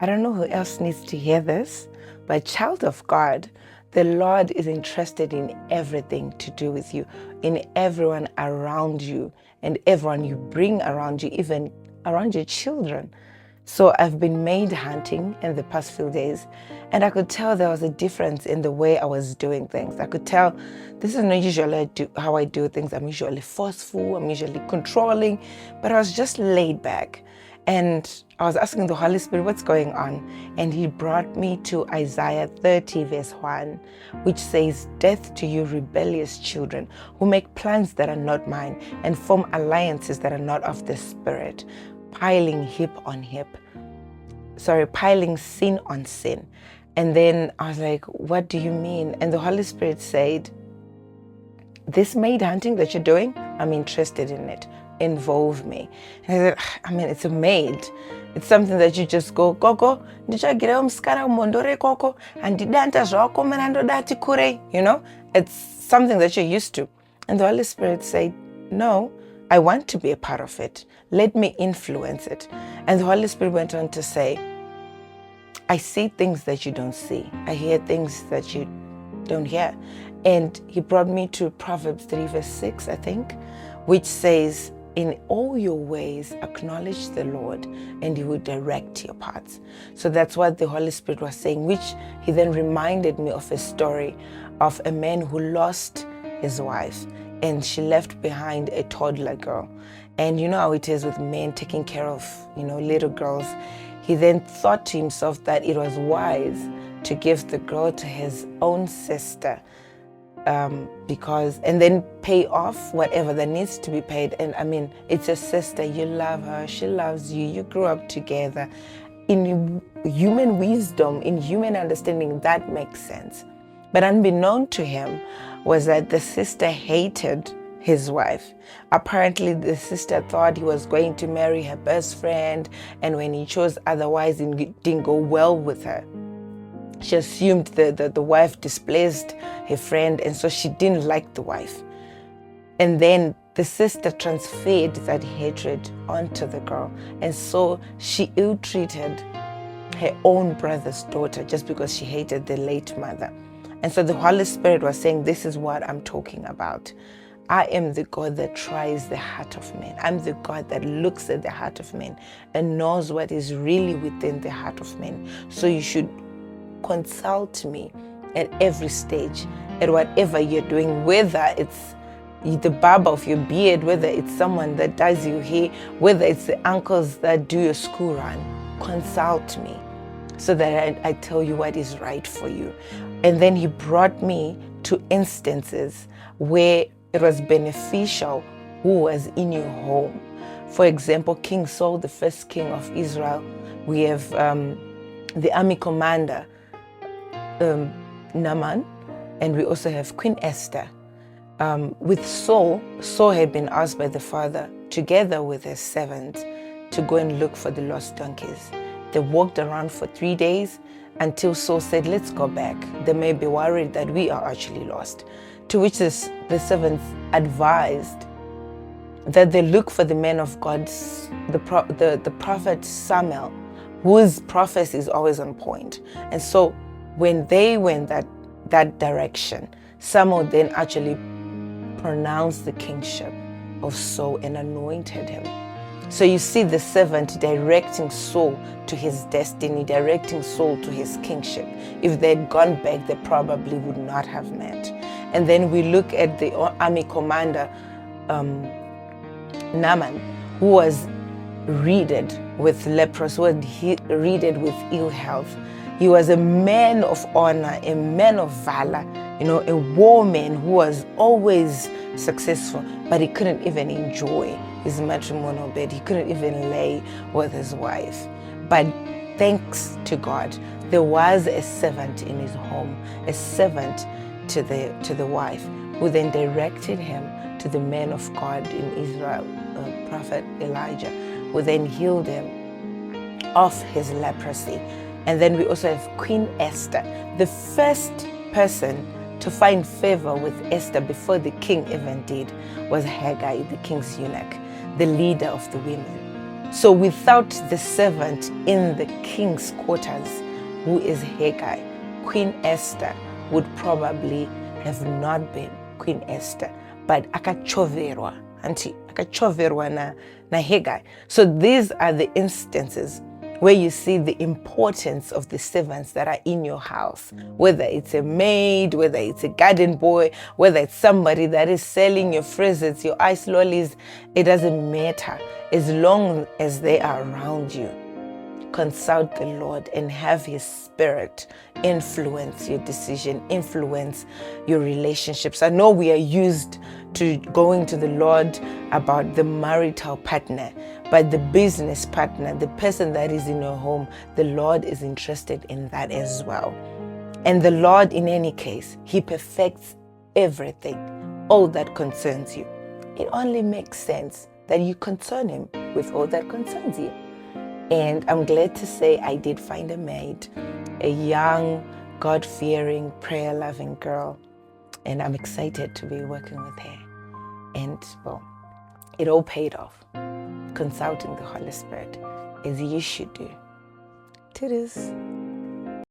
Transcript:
I don't know who else needs to hear this, but child of God, the Lord is interested in everything to do with you, in everyone around you, and everyone you bring around you, even around your children. So I've been maid hunting in the past few days, and I could tell there was a difference in the way I was doing things. I could tell this is not usually how I do things. I'm usually forceful, I'm usually controlling, but I was just laid back. And I was asking the Holy Spirit, what's going on? And He brought me to Isaiah 30, verse 1, which says, "Death to you, rebellious children, who make plans that are not mine and form alliances that are not of the Spirit, piling piling sin on sin." And then I was like, what do you mean? And the Holy Spirit said, this maid hunting that you're doing, I'm interested in it. Involve me. And I said, it's a maid. It's something that you just go, koko, ndichagira umskana umondore koko, andidanta zvako menandodati kure, It's something that you're used to. And the Holy Spirit said, no, I want to be a part of it. Let me influence it. And the Holy Spirit went on to say, I see things that you don't see. I hear things that you don't hear. And He brought me to Proverbs 3 verse 6, I think, which says, in all your ways acknowledge the Lord and He will direct your paths. So that's what the Holy Spirit was saying, which He then reminded me of a story of a man who lost his wife, and she left behind a toddler girl. And you know how it is with men taking care of, little girls. He then thought to himself that it was wise to give the girl to his own sister, and then pay off whatever that needs to be paid. And it's your sister, you love her, she loves you, you grew up together. In human wisdom, in human understanding, that makes sense. But unbeknown to him was that the sister hated his wife. Apparently, the sister thought he was going to marry her best friend, and when he chose otherwise, it didn't go well with her. She assumed that the wife displaced her friend, and so she didn't like the wife. And then the sister transferred that hatred onto the girl, and so she ill-treated her own brother's daughter just because she hated the late mother. And so the Holy Spirit was saying, this is what I'm talking about. I am the God that tries the heart of men. I'm the God that looks at the heart of men and knows what is really within the heart of men. So you should consult me at every stage, at whatever you're doing, whether it's the barber of your beard, whether it's someone that does your hair, whether it's the uncles that do your school run. Consult me so that I tell you what is right for you. And then He brought me to instances where it was beneficial who was in your home. For example, King Saul, the first king of Israel. We have the army commander, Naaman, and we also have Queen Esther. With Saul had been asked by the father, together with his servants, to go and look for the lost donkeys. They walked around for 3 days until Saul said, let's go back. They may be worried that we are actually lost. To which the servants advised that they look for the man of God, the prophet Samuel, whose prophecy is always on point. And so when they went that direction, Samuel then actually pronounced the kingship of Saul and anointed him. So you see the servant directing Saul to his destiny, directing Saul to his kingship. If they had gone back, they probably would not have met. And then we look at the army commander, Naaman, who was riddled with leprosy, riddled with ill health. He was a man of honor, a man of valor, a war man who was always successful, but he couldn't even enjoy his matrimonial bed. He couldn't even lay with his wife. But thanks to God, there was a servant in his home, a servant to the wife, who then directed him to the man of God in Israel, Prophet Elijah, who then healed him of his leprosy. And then we also have Queen Esther, the first person to find favor with Esther before the king even did was Haggai, the king's eunuch, the leader of the women. So without the servant in the king's quarters, who is Hegai, Queen Esther would probably have not been Queen Esther, but akachoverwa, akachoverwa na Hegai. So these are the instances where you see the importance of the servants that are in your house, whether it's a maid, whether it's a garden boy, whether it's somebody that is selling your frizzes, your ice lollies, it doesn't matter as long as they are around you. Consult the Lord and have His Spirit influence your decision, influence your relationships. I know we are used to going to the Lord about the marital partner, but the business partner, the person that is in your home, the Lord is interested in that as well. And the Lord, in any case, He perfects everything, all that concerns you. It only makes sense that you concern Him with all that concerns you. And I'm glad to say I did find a maid, a young, God-fearing, prayer-loving girl. And I'm excited to be working with her. And, well, it all paid off. Consulting the Holy Spirit, as you should do. Toodles.